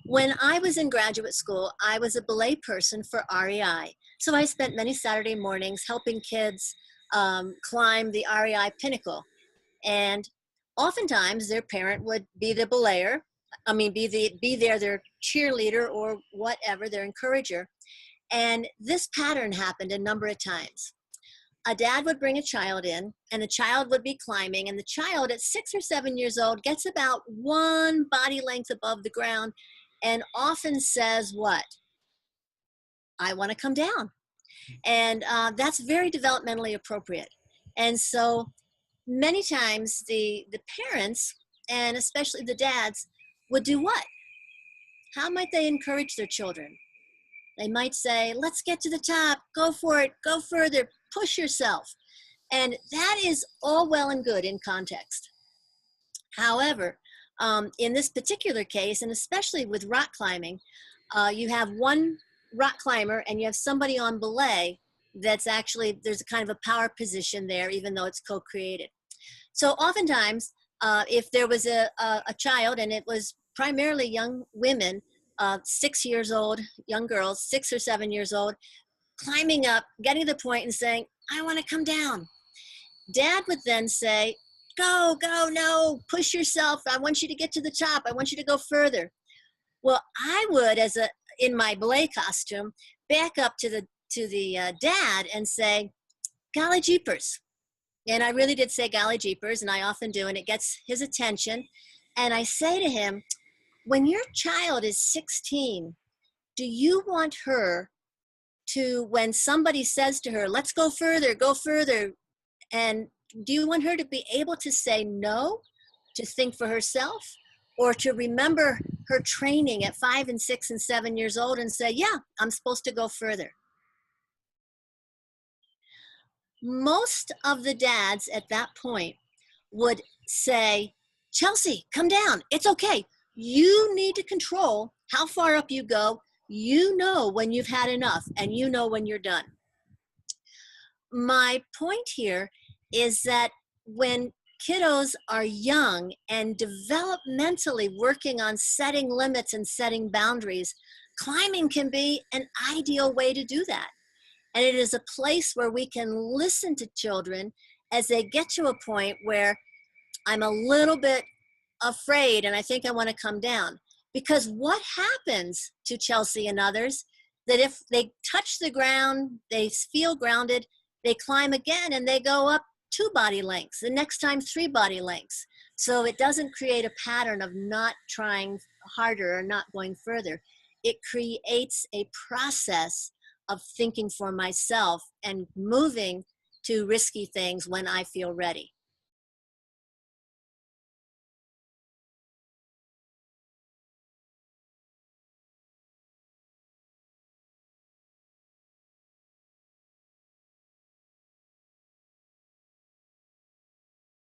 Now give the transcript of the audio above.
When I was in graduate school, I was a belay person for REI. So I spent many Saturday mornings helping kids climb the REI pinnacle. And oftentimes their parent would be the belayer. I mean, be there, their cheerleader or whatever, their encourager. And this pattern happened a number of times. A dad would bring a child in, and the child would be climbing, and the child at 6 or 7 years old gets about one body length above the ground and often says, what? I want to come down. And that's very developmentally appropriate. And so many times the parents, and especially the dads, would do what? How might they encourage their children? They might say, let's get to the top, go for it, go further, push yourself. And that is all well and good in context. However, in this particular case, and especially with rock climbing, you have one rock climber and you have somebody on belay that's actually, there's a kind of a power position there, even though it's co-created. So oftentimes, if there was a child, and it was primarily young women, 6 years old, young girls, 6 or 7 years old, climbing up, getting to the point and saying, I want to come down. Dad would then say, go, go, no, push yourself. I want you to get to the top. I want you to go further. Well, I would, in my belay costume, back up to the dad and say, golly jeepers. And I really did say golly jeepers, and I often do, and it gets his attention. And I say to him, when your child is 16, do you want her to, when somebody says to her, let's go further, and do you want her to be able to say no, to think for herself, or to remember her training at 5 and 6 and 7 years old and say, yeah, I'm supposed to go further? Most of the dads at that point would say, Chelsea, come down. It's okay. You need to control how far up you go. You know when you've had enough, and you know when you're done. My point here is that when kiddos are young and developmentally working on setting limits and setting boundaries, climbing can be an ideal way to do that. And it is a place where we can listen to children as they get to a point where I'm a little bit afraid and I think I want to come down. Because what happens to Chelsea and others, that if they touch the ground, they feel grounded, they climb again and they go up 2 body lengths, the next time 3 body lengths. So it doesn't create a pattern of not trying harder or not going further. It creates a process of thinking for myself and moving to risky things when I feel ready.